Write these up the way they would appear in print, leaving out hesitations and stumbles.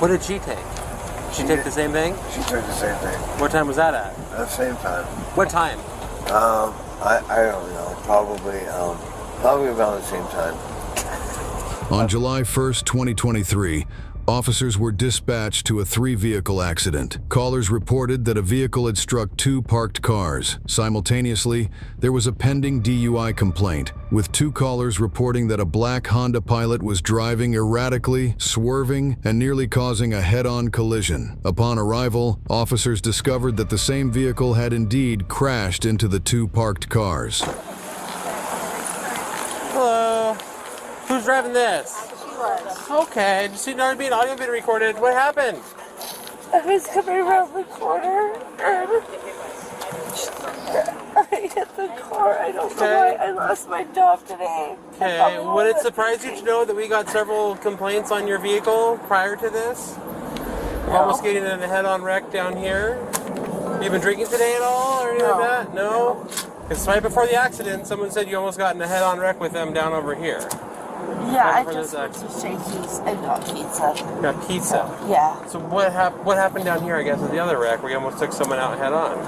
What did she take? She take the same thing? She took the same thing. What time was that at? At the same time. What time? I don't know. Probably about the same time. On July 1st, 2023, officers were dispatched to a 3-vehicle accident. Callers reported that a vehicle had struck 2 parked cars. Simultaneously, there was a pending DUI complaint, with 2 callers reporting that a black Honda Pilot was driving erratically, swerving, and nearly causing a head-on collision. Upon arrival, officers discovered that the same vehicle had indeed crashed into the 2 parked cars. Hello. Who's driving this? Okay, just see being audio being recorded. What happened? I was coming around the corner and I hit the car. I don't know why I lost my job today. Okay, would it surprise you to know that we got several complaints on your vehicle prior to this? We're almost getting in a head-on wreck down here. You been drinking today at all or anything like that? No? Because right before the accident, someone said you almost got in a head-on wreck with them down over here. Yeah, I just went to Shakey's and got pizza. Got pizza? Yeah. So what happened down here, I guess, is the other wreck where you almost took someone out head-on?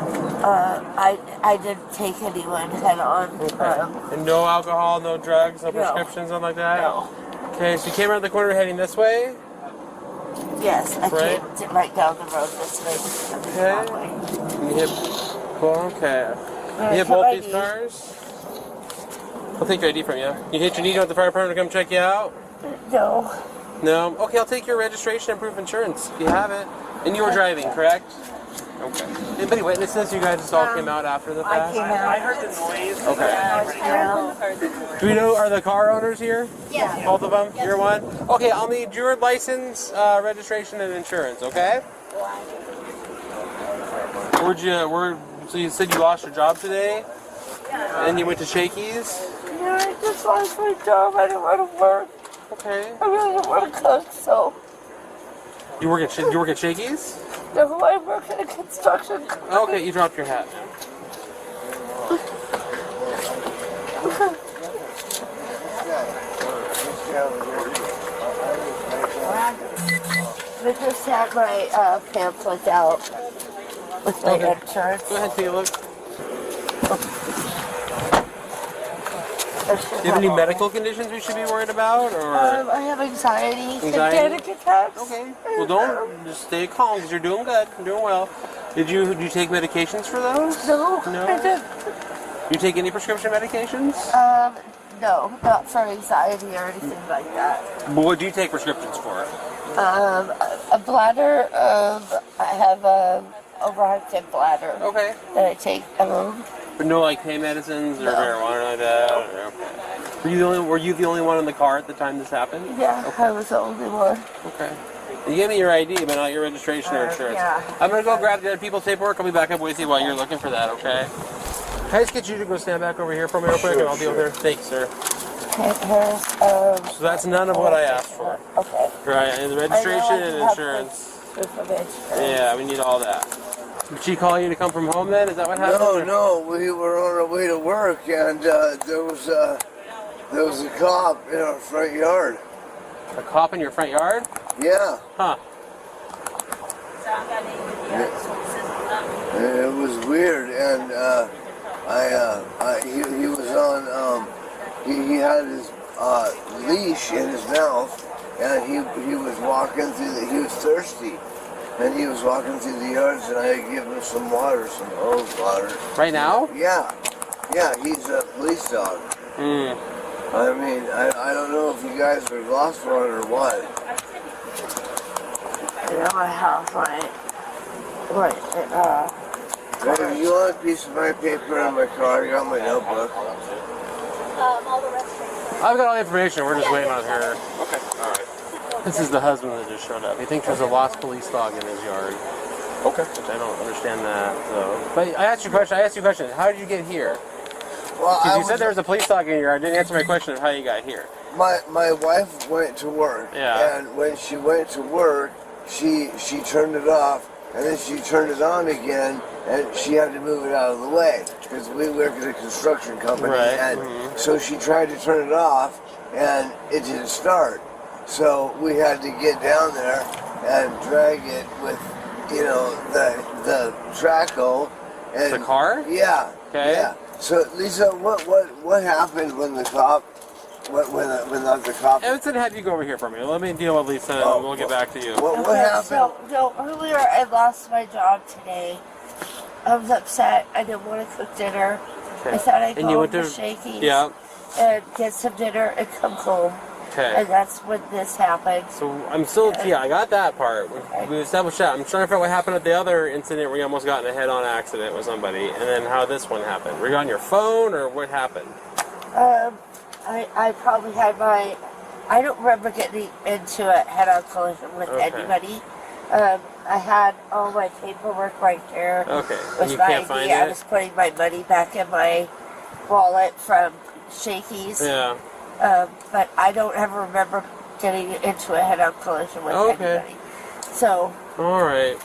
I didn't take anyone head-on. Okay. And no alcohol, no drugs, no prescriptions, something like that? No. Okay, so you came around the corner heading this way? Yes, I Right. came right down the road this way. Okay. You hit, well, okay. You hit both these cars? I'll take your ID from you. You hit your knee, you want the fire department to come check you out? No. No? Okay, I'll take your registration and proof of insurance. You have it. And you were driving, correct? Okay. Anybody witnesses? You guys just all came out after the fact? I came out. I heard the noise. Okay. Do we know, are the car owners here? Yeah. Both of them? You're one? Okay, I'll need your license, registration, and insurance, okay? So you said you lost your job today? And you went to Shakey's? Yeah, I just lost my job. I didn't want to work. Okay. I really didn't want to cook, so. You work at Shakey's? No, I work in a construction company. Okay, you dropped your hat. I just had my pamphlet out with my insurance. Go ahead, take a look. Do you have any medical conditions we should be worried about, or? I have anxiety. Panic attacks. Okay. Well, don't just stay calm because you're doing good. You're doing well. Do you take medications for those? No. No. I didn't. Do you take any prescription medications? No, not for anxiety or anything like that. Well, what do you take prescriptions for? A bladder. I have overactive bladder. Okay. That I take. But no, like pain medicines or marijuana like that. Okay. Were you the only one in the car at the time this happened? Yeah, Okay. I was the only one. Okay. You gave me your ID, but not your registration or insurance. Yeah. I'm gonna go grab the other people's paperwork. I'll be back up with you while you're looking for that. Okay. Can I just get you to go stand back over here for me real quick, and I'll deal with her. Thanks, sir. So that's none of what I asked for. Okay. Right, and the registration and insurance. Yeah, we need all that. Did she call you to come from home then? Is that what happened? No, we were on our way to work, and there was a cop in our front yard. A cop in your front yard? Yeah. Huh. It was weird, and he was on. He had his leash in his mouth, and he was walking through. He was thirsty. And he was walking through the yards, and I had given him some water, some hose water. Right now? Yeah. Yeah, he's a police dog. Hmm. I mean, I don't know if you guys are lost for it or what. Yeah, my house, If you want a piece of my paper in my car, I got my notebook. I've got all the information. We're just waiting on her. Okay. All right. This is the husband that just showed up. He thinks there's a lost police dog in his yard. Okay. Which I don't understand that. So, but I asked you a question. How did you get here? Well, Because you said there was a police dog in your yard. Didn't answer my question of how you got here. My wife went to work. Yeah. And when she went to work, she turned it off, and then she turned it on again, and she had to move it out of the way because we work at a construction company. Right. And so she tried to turn it off, and it didn't start. So we had to get down there and drag it with, the Traco. And, The car? Yeah. Okay. Yeah. So Lisa, what happened when the cop, when the cop? Evanson, have you go over here for me. Let me deal with Lisa, and we'll get back to you. What Okay, happened? so no, earlier I lost my job today. I was upset. I didn't want to cook dinner. I thought I'd And you go went to to Shakey's Yeah. and get some dinner and come home. Okay. And that's when this happened. So I'm still, I got that part. We established that. I'm trying to figure out what happened at the other incident where you almost got in a head-on accident with somebody, and then how this one happened. Were you on your phone, or what happened? I probably had I don't remember getting into a head-on collision with Okay. anybody. I had all my paperwork right there. Okay. With You my can't ID. find I it? was putting my money back in my wallet from Shakey's. Yeah. But I don't ever remember getting into a head-on collision with Okay. anybody. So, All right.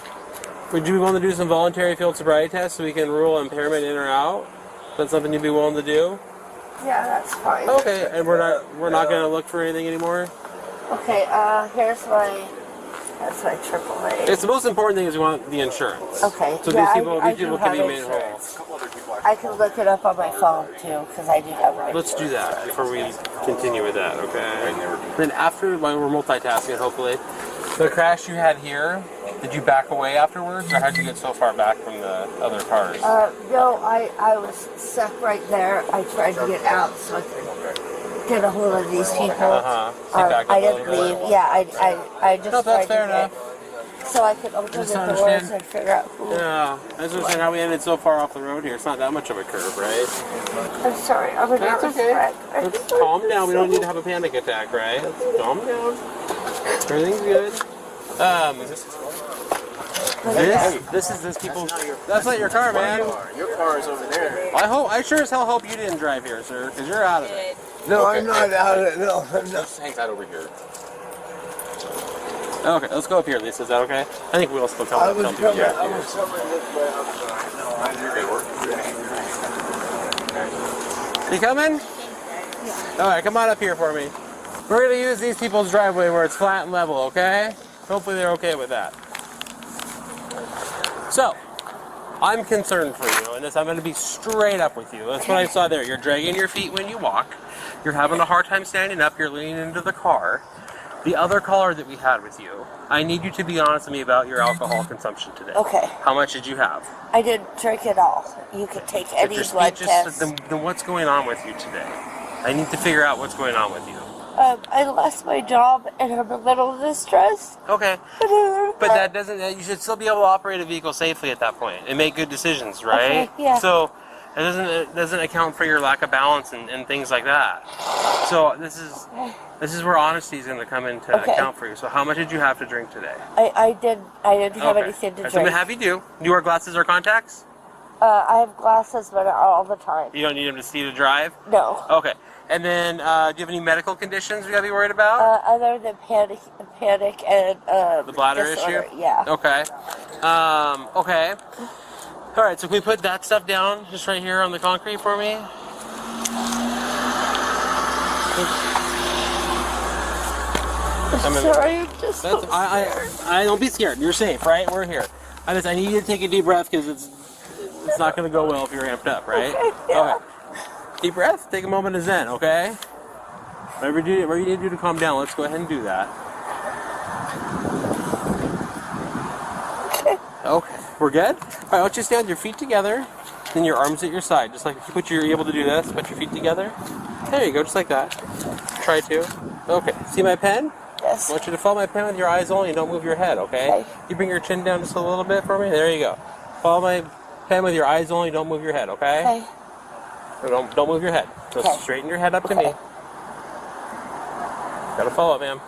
Would you be willing to do some voluntary field sobriety tests so we can rule impairment in or out? Is that something you'd be willing to do? yeah, that's fine. Okay. And we're not going to look for anything anymore. Okay, that's my AAA. It's the most important thing is we want the insurance. Okay. So yeah, these I people do can be have made whole. insurance. I can look it up on my phone too, because I do have my Let's do that before we continue with that, okay? Then after, when we're multitasking, hopefully, the crash you had here, did you back away afterwards, or how'd you get so far back from the other cars? No, I was stuck right there. I tried to get out so I could get a hold of these people. Uh-huh. So you backed up I a didn't little bit? leave. Yeah, I just No, tried that's to fair get enough. so I could open Just the doors understand. and figure out who. Yeah, I was just saying how we ended so far off the road here. It's not that much of a curve, right? I'm sorry, I'm a That's nervous okay. wreck. Let's calm down. We don't need to have a panic attack, right? Let's calm down. Everything's good. This people's. That's not your car, man. Your car is over there. I sure as hell hope you didn't drive here, sir, because you're out of it. No, I'm not out of it. No, I'm not. Just hangs out over here. Okay, let's go up here, Lisa. Is that okay? I think we'll still I come was up. coming. Yeah. I was coming this way. I'm sorry. No, I didn't. You coming? All right, come on up here for me. We're gonna use these people's driveway where it's flat and level, okay? Hopefully they're okay with that. So, I'm concerned for you, and I'm gonna be straight up with you. That's what I saw there. You're dragging your feet when you walk. You're having a hard time standing up. You're leaning into the car. The other caller that we had with you, I need you to be honest with me about your alcohol consumption today. Okay. How much did you have? I didn't drink it all. You could take If any your blood speech test. then what's going on with you today? I need to figure out what's going on with you. I lost my job and I'm a little distressed. Okay. But that doesn't, you should still be able to operate a vehicle safely at that point and make good decisions, right? Okay, yeah. So it doesn't account for your lack of balance and things like that. So this is where honesty is going to come into Okay. account for you. So how much did you have to drink today? I didn't have anything to So I'm drink. gonna have you do. Do you wear glasses or contacts? I have glasses, but not all the time. You don't need them to see to drive? No. Okay. And then, do you have any medical conditions we gotta be worried about? Other than panic and The bladder disorder. issue? Yeah. Okay. Okay. All right, so can we put that stuff down just right here on the concrete for me? I'm sorry, I'm just so I don't be scared. You're safe, right? We're here. I need you to take a deep breath because it's not gonna go well if you're amped up, right? Okay, yeah. Okay. Deep breath. Take a moment of zen, okay? Whatever you need to do to calm down, let's go ahead and do that. Okay, we're good? All right, I want you to stand your feet together, then your arms at your side. Just like if you're able to do this, put your feet together. There you go, just like that. Try to. Okay, see my pen? Yes. I want you to follow my pen with your eyes only and don't move your head, okay? Okay. You bring your chin down just a little bit for me? There you go. Follow my pen with your eyes only, don't move your head, okay? Okay. No, don't move your head. Just Okay. straighten your head up to me. Gotta follow it, ma'am.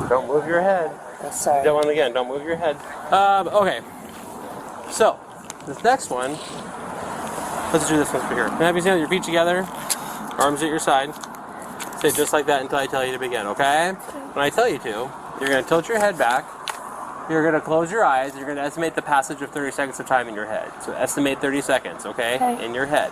Don't move your head. I'm sorry. That one again. Don't move your head. Okay. So, this next one. Let's do this one for here. Can I have you stand with your feet together, arms at your side. Stay just like that until I tell you to begin. Okay? When I tell you to, you're gonna tilt your head back, you're going to close your eyes. You're going to estimate the passage of 30 seconds of time in your head. So estimate 30 seconds, okay? In your head.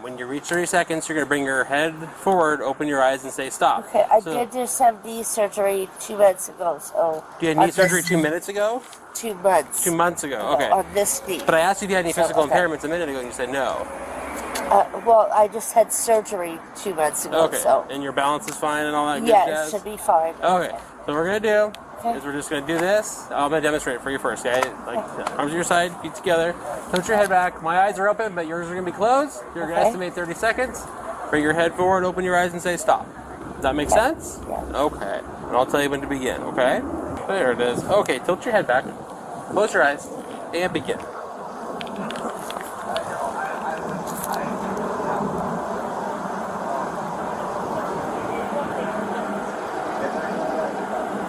When you reach 30 seconds, you're going to bring your head forward, open your eyes, and say stop. Okay, I did just have knee surgery 2 months ago, so... You had knee surgery 2 minutes ago? 2 months. 2 months ago, okay. On this knee. But I asked you if you had any physical impairments a minute ago, and you said no. Well, I just had surgery 2 months ago, Okay, so... and your balance is fine and all that good Yeah, jazz? it should be fine. Okay, so what we're going to do is we're just going to do this. I'm going to demonstrate it for you first, okay? Like, arms at your side, feet together. Put your head back. My eyes are open, but yours are going to be closed. You're going to estimate 30 seconds. Bring your head forward, open your eyes, and say stop. Does that make sense? Yeah. Okay. And I'll tell you when to begin, okay? There it is. Okay, tilt your head back. Close your eyes, and begin.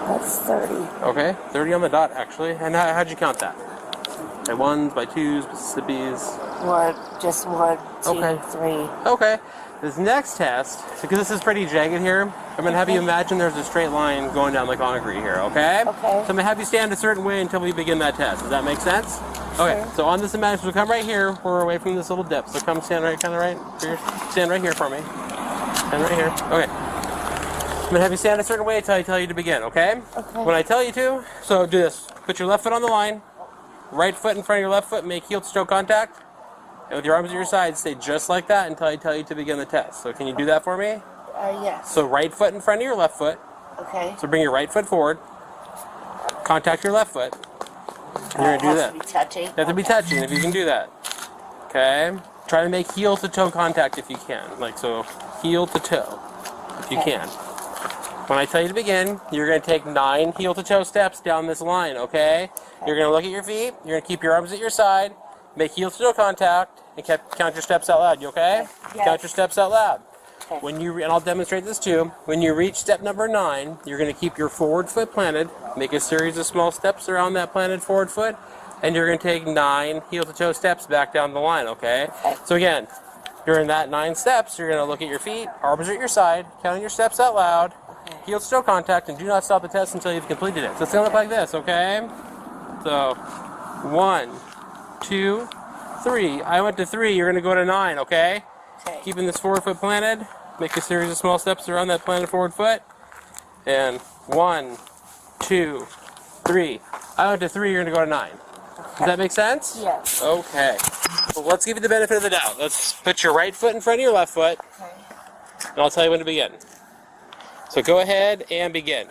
That's 30. Okay, 30 on the dot, actually. And how'd you count that? By ones, by twos, Mississippi's? Just one, two, Okay. 3. Okay, this next test, because this is pretty jagged here, I'm going to have you imagine there's a straight line going down the concrete here, okay? Okay. So I'm going to have you stand a certain way until we begin that test. Does that make sense? Okay, Sure. so on this imagination, so come right here. We're away from this little dip. So come stand right, kind of right here. Stand right here for me. Stand right here. Okay. I'm going to have you stand a certain way until I tell you to begin, okay? Okay. When I tell you to, so do this. Put your left foot on the line. Right foot in front of your left foot, make heel-to-toe contact. And with your arms at your sides, stay just like that until I tell you to begin the test. So can you do that for me? Yes. So right foot in front of your left foot. Okay. So bring your right foot forward. Contact your left foot. And you're going to do Has that. to be touching. You have to be touching if you can do that. Okay? Try to make heel-to-toe contact if you can. Like so, heel-to-toe if you can. When I tell you to begin, you're going to take 9 heel-to-toe steps down this line, okay? You're going to look at your feet. You're going to keep your arms at your side. Make heel-to-toe contact. And count your steps out loud. You okay? Yes. Count your steps out loud. Okay. When you and I'll demonstrate this too. When you reach step number 9, you're going to keep your forward foot planted. Make a series of small steps around that planted forward foot, and you're going to take 9 heel-to-toe steps back down the line. Okay? Okay. So again, during that 9 steps, you're going to look at your feet, arms at your side, counting your steps out loud. Heel-to-toe contact, and do not stop the test until you've completed it. So it's going to look like this. Okay? So 1, 2, 3. I went to 3. You're going to go to 9. Okay? Okay. Keeping this forward foot planted. Make a series of small steps around that planted forward foot. And 1, 2, 3. I went to 3, you're going to go to 9. Does that make sense? Yes. Okay. Well, let's give you the benefit of the doubt. Let's put your right foot in front of your left foot, Okay. and I'll tell you when to begin. So go ahead and begin.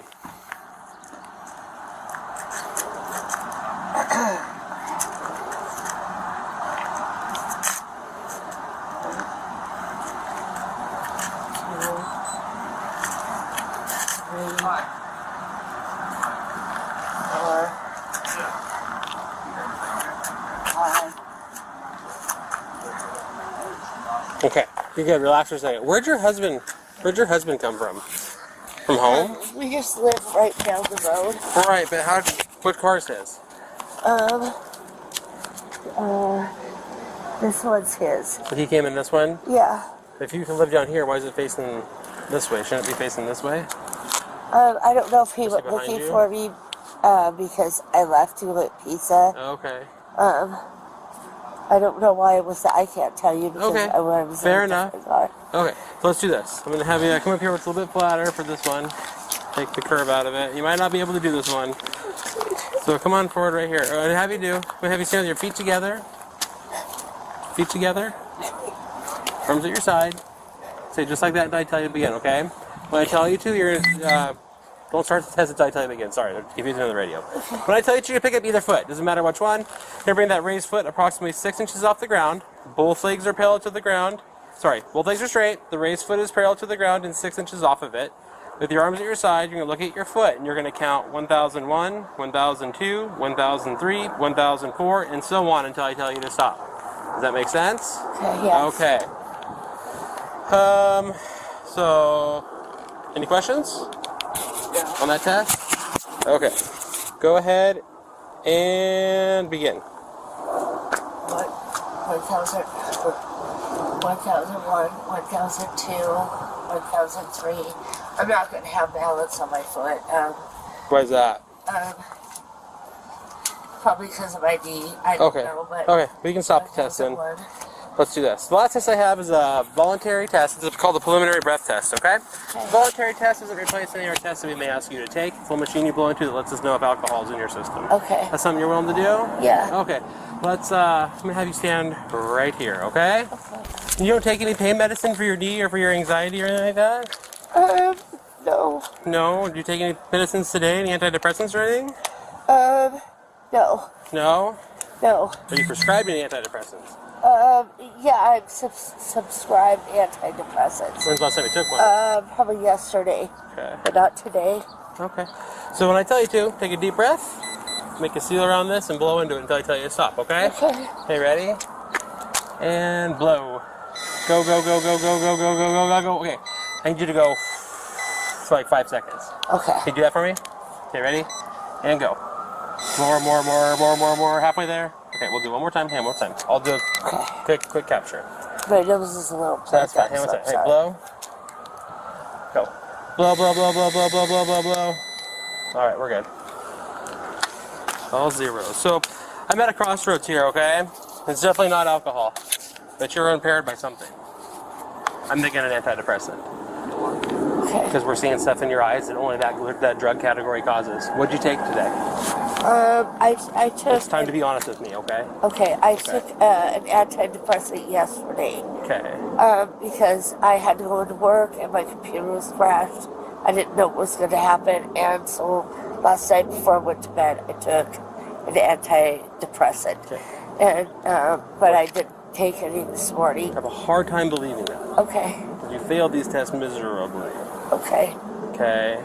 Okay, you're good. Relax for a second. Where'd your husband come from? From home? We just live right down the road. All right, but what car is his? This one's his. But he came in this one? Yeah. If you can live down here, why is it facing this way? Shouldn't it be facing this way? I don't know if he Is was he behind looking you? for me, because I left to get pizza. Okay. I don't know why it was that. I can't tell you because Okay. I was Fair in a enough. different car. Okay, so let's do this. I'm going to have you come up here where it's a little bit flatter for this one. Take the curve out of it. You might not be able to do this one. So come on forward right here. I'm going to have you I'm going to have you stand with your feet together. Feet together. Arms at your side. Say just like that until I tell you to begin, okay? When I tell you to, you're don't start the test until I tell you to begin. Sorry, I'm confusing on the radio. When I tell you to pick up either foot, doesn't matter which one, you're going to bring that raised foot approximately 6 inches off the ground. Both legs are parallel to the ground. Sorry, both legs are straight. The raised foot is parallel to the ground and 6 inches off of it. With your arms at your side, you're going to look at your foot and you're going to count 1001, 1002, 1003, 1004, and so on until I tell you to stop. Does that make sense? Okay, yes. Okay. So, any questions on that test? Okay. Go ahead and begin. 1001, 1002, 1003. I'm not going to have balance on my foot. Why is that? probably because of my knee. I don't Okay. know, but Okay, we can stop the test then. Let's do this. The last test I have is a voluntary test. It's called the preliminary breath test, okay? Okay. Voluntary test doesn't replace any of our tests that we may ask you to take. It's a little machine you blow into that lets us know if alcohol is in your system. Okay. That's something you're willing to do? Yeah. Okay. Let's, I'm gonna have you stand right here, okay? Okay. You don't take any pain medicine for your knee or for your anxiety or anything like that? No. No? Do you take any medicines today? Any antidepressants or anything? No. No? No. Are you prescribed any antidepressants? Yeah, I'm subscribed antidepressants. When's the last time you took one? Probably yesterday, Okay. but not today. Okay. So when I tell you to, take a deep breath, make a seal around this, and blow into it until I tell you to stop, okay? Okay. Okay, ready? And blow. Go, go, go, go, go, go, go, go, go, go, go. Okay. I need you to go for like 5 seconds. Okay. Can you do that for me? Okay, ready? And go. More, more, more, more, more, more. Halfway there. Okay, we'll do one more time. Hey, one more time. I'll do a quick capture. My nose is a little So that's fine. Hey, one second. Hey, blow. Go. Blow, blow, blow, blow, blow, blow, blow, blow, blow. All right, we're good. All zeros. So I'm at a crossroads here, okay? It's definitely not alcohol, but you're impaired by something. I'm thinking an antidepressant Okay. because we're seeing stuff in your eyes that only that drug category causes. What'd you take today? I took. It's time to be honest with me, okay? Okay, I took an antidepressant yesterday. Okay. Because I had to go to work and my computer was crashed. I didn't know what was going to happen, and so last night before I went to bed, I took an antidepressant. Okay. And but I didn't take any this morning. I have a hard time believing that. Okay. You failed these tests miserably. Okay. Okay.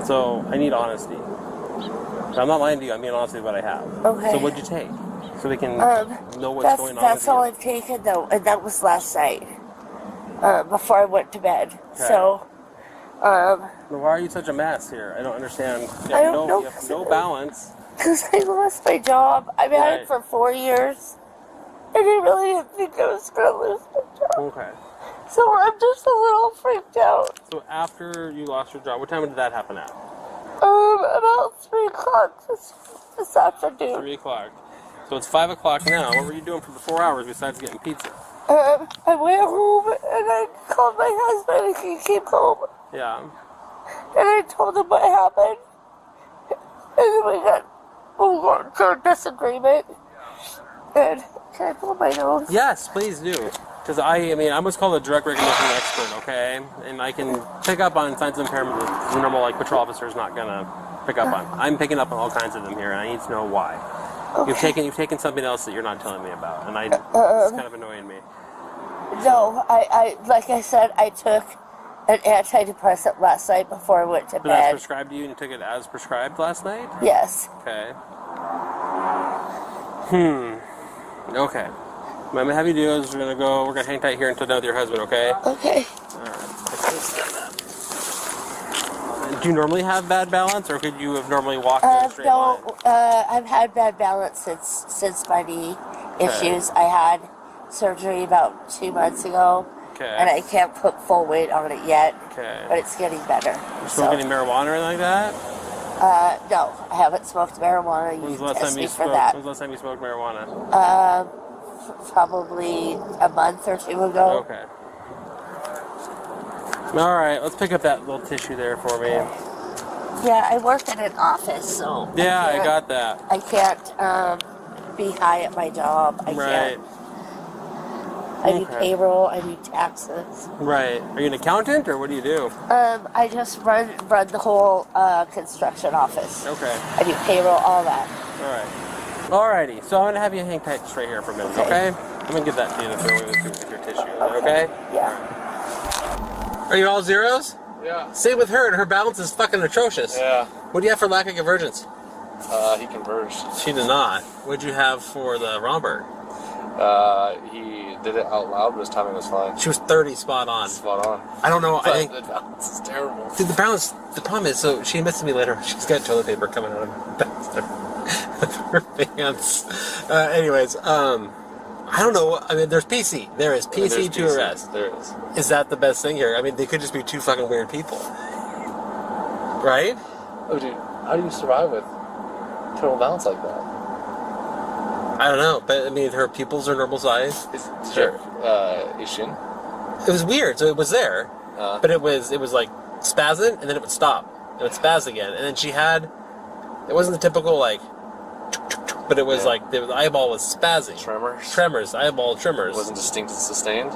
So I need honesty. I'm not lying to you. I'm being honest with what I have. Okay. So what'd you take? So we can know what's That's going on. that's with all you. I've taken though, and that was last night. Before I went to bed. Okay. So. Well, why are you such a mess here? I don't understand. You I have don't know. You have no balance. Because I lost my job. I've had Right. it for 4 years. And I really didn't think I was going to lose my job. Okay. So I'm just a little freaked out. So after you lost your job, what time did that happen at? About 3 o'clock this afternoon. 3 o'clock. So it's 5 o'clock now. What were you doing for the 4 hours besides getting pizza? I went home and I called my husband and he came home. Yeah. And I told him what happened. And then we got into a disagreement. And can I pull my nose? Yes, please do. Because I'm what's called a drug recognition expert, okay? And I can pick up on signs of impairment that the normal patrol officer is not gonna pick up on. I'm picking up on all kinds of them here, and I need to know why. Okay. You've taken something else that you're not telling me about, and it's kind of annoying me. No, I like I said, I took an antidepressant last night before I went to But that's bed. prescribed to you, and you took it as prescribed last night? Yes. Okay. Okay. What I'm gonna have you do is we're gonna hang tight here until done with your husband, okay? Okay. Do you normally have bad balance, or could you have normally walked in a straight line? No, I've had bad balance since my knee issues. I had surgery about 2 months ago, Okay. and I can't put full weight on it yet. Okay. But it's getting better. You smoke any marijuana or anything like that? No, I haven't smoked marijuana. You When's the can last test time me you for smoked? that. When's the last time you smoked marijuana? Probably a month or 2 ago. Okay. All right, let's pick up that little tissue there for me. Yeah, I work in an office, so Yeah, I can't- got that. I can't be high at my job. I Right. can't. I do Okay. payroll. I do taxes. Right. Are you an accountant, or what do you do? I just run the whole construction office. Okay. I do payroll, all that. All right. Alrighty. So I'm gonna have you hang tight just right here for a minute, okay? I'm gonna give that to you to throw away with your tissue. Is that okay? Yeah. Are you all zeros? Yeah. Same with her, and her balance is fucking atrocious. Yeah. What do you have for lack of convergence? He converged. She did not. What'd you have for the Romberg? He did it out loud, but his timing was fine. She was 30 spot on. Spot on. I don't know. I But think. the balance is terrible. Dude, the balance. The problem is, so she admits to me later, she's got toilet paper coming out of her pants. Anyways, I don't know. I mean, there's PC. There is PC There's to PC. arrest. There is. Is that the best thing here? I mean, they could just be two fucking weird people, right? Oh, dude, how do you survive with total balance like that? I don't know, but I mean, her pupils are normal size. Sure. Ishin. It was weird. So it was there, but it was like spazzing, and then it would stop. It would spaz again, and then she had. It wasn't the typical like, but it was like the eyeball was spazzing. Tremors. Eyeball tremors. It wasn't distinct and sustained.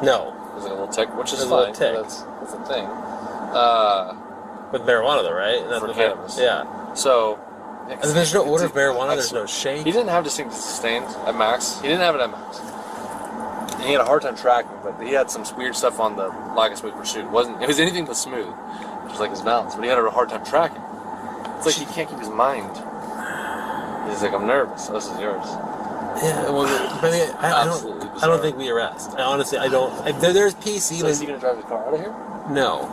No. It was like a little tick, which is It was a fine. little tick. That's the thing. With marijuana, though, right? And that's For what cannabis. Yeah. So. And there's no odor of marijuana. There's no shake. He didn't have distinct and sustained at max. He didn't have it at max. And he had a hard time tracking, but he had some weird stuff on the lack of smooth pursuit. It was anything but smooth, just like his balance. But he had a hard time tracking. It's like he can't keep his mind. He's like, I'm nervous. This is yours. Yeah, well, but I don't think we arrest. I don't. There's PC. So is he gonna drive his car out of here? No,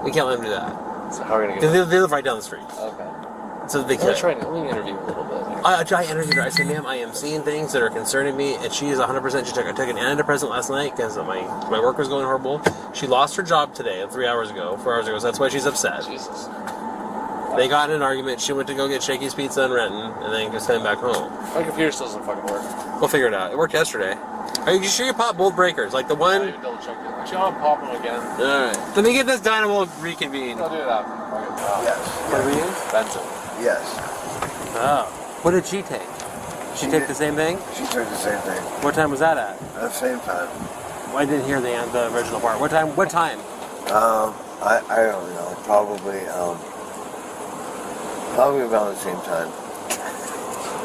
we can't let him do that. So how are we gonna get? They live right down the street, Okay. so they Let can't. me interview a little bit. I interviewed her. I said, "Ma'am, I am seeing things that are concerning me," and she is 100%. I took an antidepressant last night because my work was going horrible. She lost her job today, 4 hours ago. So that's why she's upset. Jesus. They got in an argument. She went to go get Shakey's Pizza in Renton, and then just heading back home. My computer still doesn't fucking work. We'll figure it out. It worked yesterday. Are you sure you popped both breakers? Like the one. Yeah, you double check it. Actually, I'll pop them again. All right. Let me get this done and we'll reconvene. I'll do it after. Yes. What do we use? Benzo. Yes. Oh. What did she take? She take the same thing? She took the same thing What time was that at? at the same time. Well, I didn't hear the original part. What time? I don't know. Probably around the same time.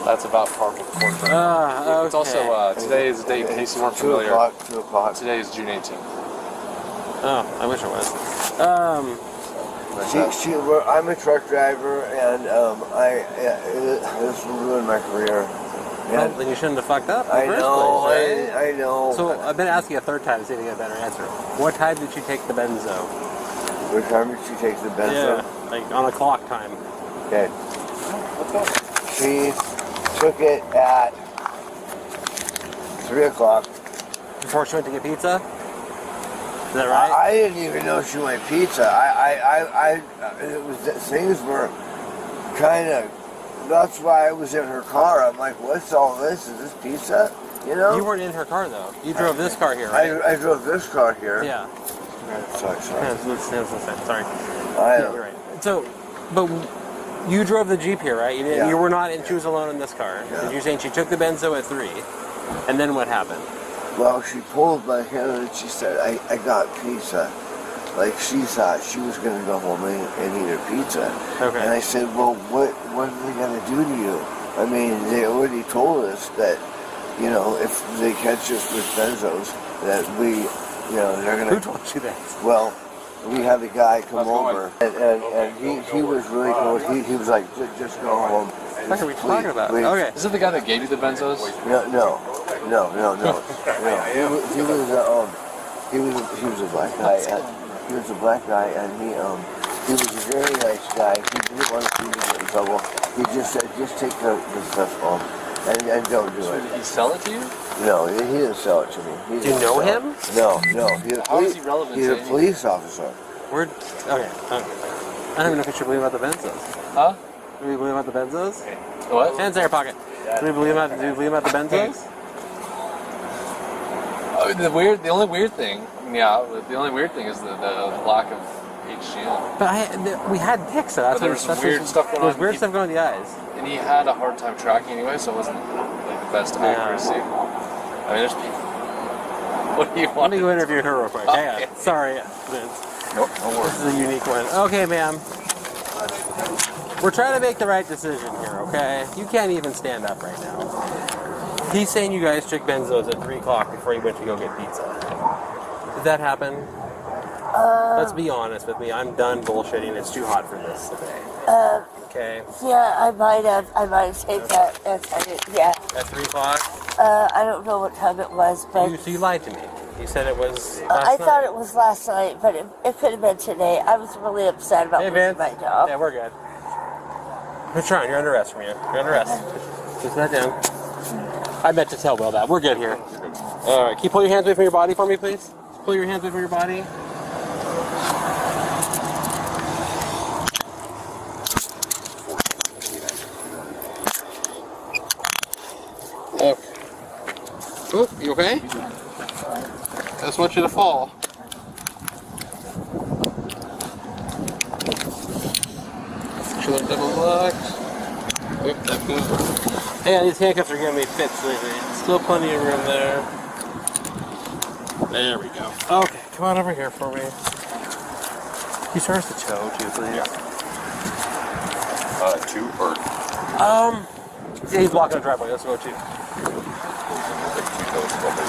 That's about par for the court. Okay. It's also, today is the date, in case you weren't 2 familiar. o'clock, 2 o'clock. Today is June 18th. Oh, I wish it was. I'm a truck driver, and this will ruin my career. Well, And then you shouldn't have fucked up in I the first know, place, right? I know. So I've been asking a third time to see if I get a better answer. What time did she take the benzo? What time did she take the benzo? Yeah, like on a clock time. Okay. She took it at 3 o'clock. Before she went to get pizza? Is that right? I didn't even know she went pizza. It was things were kind of. That's why I was in her car. I'm like, what's all this? Is this pizza? You know? You weren't in her car though. You drove this car here, right? I drove this car here. Yeah. Sorry. Sorry. I Yeah, you're right. So, but you drove the Jeep here, right? Yeah. You were not in. She was alone in this car. Yeah. You're saying she took the benzo at 3, and then what happened? Well, she pulled my hand and she said, I got pizza. Like she thought she was going to go home and eat her pizza. Okay. And I said, well, what are they going to do to you? I mean, they already told us that, you know, if they catch us with benzos, that we, you know, they're going to... Who told you that? Well, we had a guy come over, and he was really cool. He was like, just go home. What are we talking about? Please. Okay. Is it the guy that gave you the benzos? No. He was a black guy. He was a black guy, and he was a very nice guy. He didn't want to see me get in trouble. He just said, just take the stuff home, and don't do it. Did he sell it to you? No, he didn't sell it to me. Do you know him? No. How is he relevant He's to a anything? police officer. Okay. I don't even know if we should believe about the benzos. Huh? Do we believe about the benzos? What? Hands in your pocket. Do we believe about the benzos? The only weird thing is the lack of HGM. But we had dicks, so that's But there was some weird stuff going There was on. weird stuff going in the eyes. And he had a hard time tracking anyway, so it wasn't like the best accuracy. I mean, there's people. What do you Let want? me go interview her real quick. Okay. Hang on. Sorry, Vince. Nope, no worries. This is a unique one. Okay, ma'am. We're trying to make the right decision here, okay? You can't even stand up right now. He's saying you guys took benzos at 3 o'clock before you went to go get pizza. Did that happen? Let's be honest with me. I'm done bullshitting. It's too hot for this today. Okay? Yeah, I might have said that. Yeah. At 3 o'clock? I don't know what time it was, but So you lied to me. You said it was last I night. thought it was last night, but it could have been today. I was really upset about Hey, losing Vince. my job. Yeah, we're good. Patron, you're under arrest from you. You're under arrest. Just that down. I meant to tell Will that. We're good here. All right. Can you pull your hands away from your body for me, please? Pull your hands away from your body. Oh, you okay? I just want you to fall. Sure they're double locked. Oop, that moved. Yeah, these handcuffs are giving me fits lately. Still plenty of room there. There we go. Okay, come on over here for me. Can you start us to tow too, please? Yeah. 2 or Yeah, he's blocking the driveway. Let's go too. 2 toes, probably.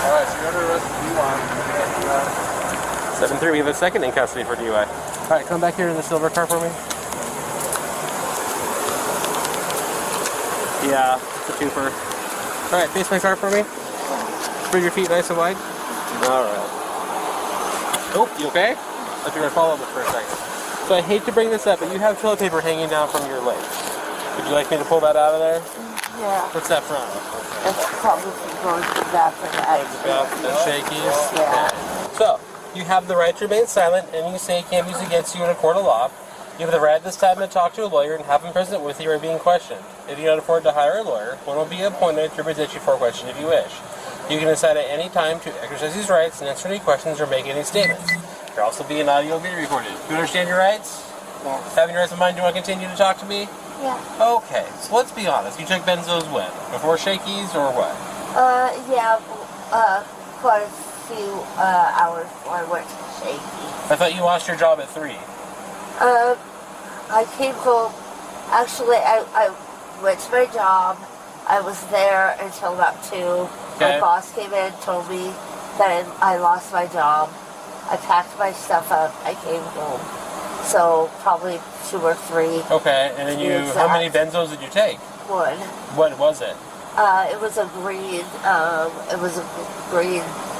Alright, so you're under arrest for DUI. 7-3, we have a second in custody for DUI. Alright, come back here in the silver car for me. Yeah, it's a twofer. Alright, face my car for me. Spread your feet nice and wide. Alright. Oh, you okay? I thought you were going to follow this for a second. So I hate to bring this up, but you have toilet paper hanging down from your legs. Would you like me to pull that out of there? Yeah. What's that from? It's probably going to that for that. The shakies? Yeah. Okay. So, you have the right to remain silent, and you say it can't be used against you in a court of law. You have the right at this time to talk to a lawyer and have him present with you or being questioned. If you cannot afford to hire a lawyer, one will be appointed to present you for a question if you wish. You can decide at any time to exercise these rights and answer any questions or make any statements. You're also being audio being recorded. Do you understand your rights? Yes. Having your rights in mind, do you want to continue to talk to me? Yeah. Okay, so let's be honest. You took benzos when? Before shakies or what? Yeah, quite a few hours before I went to Shaky. I thought you lost your job at 3. I came home. Actually, I went to my job. I was there until about 2. Okay. My boss came in and told me that I lost my job. I packed my stuff up. I came home. So probably 2 or 3. Okay, and then you, how many benzos did you take? 1. What was it? It was a green.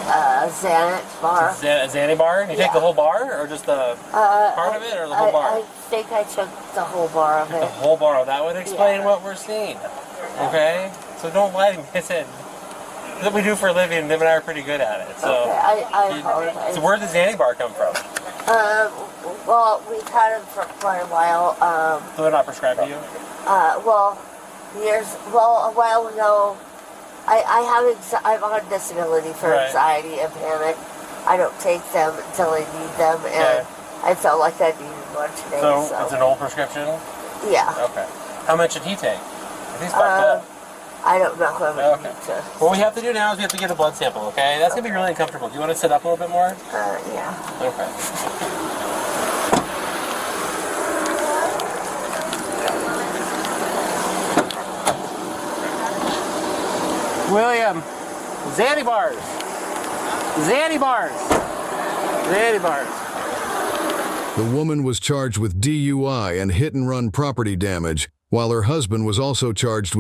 Xanax bar. Xanny bar? You take the whole bar, or just the part of it, or the whole bar? I think I took the whole bar of The it. whole bar. That would explain Yeah. what we're seeing. Okay, so don't lie to me. I said what we do for a living. Liv and I are pretty good at it. So, Okay, I apologize. so where did the Xanny bar come from? Well, we've had them for quite a while. So they're not prescribed to you? A while ago, I'm on disability for Right. anxiety and panic. I don't take them until I need them, and Okay. I felt like I needed one today. So it's an old prescription? Yeah. Okay. How much did he take? He's fucked up. I don't know how many Okay. to. What we have to do now is we have to get a blood sample, okay? That's going to be really uncomfortable. Do you want to sit up a little bit more? Yeah. Okay. William, Xanny bars. Xanny bars. Xanny bars. The woman was charged with DUI and hit-and-run property damage, while her husband was also charged with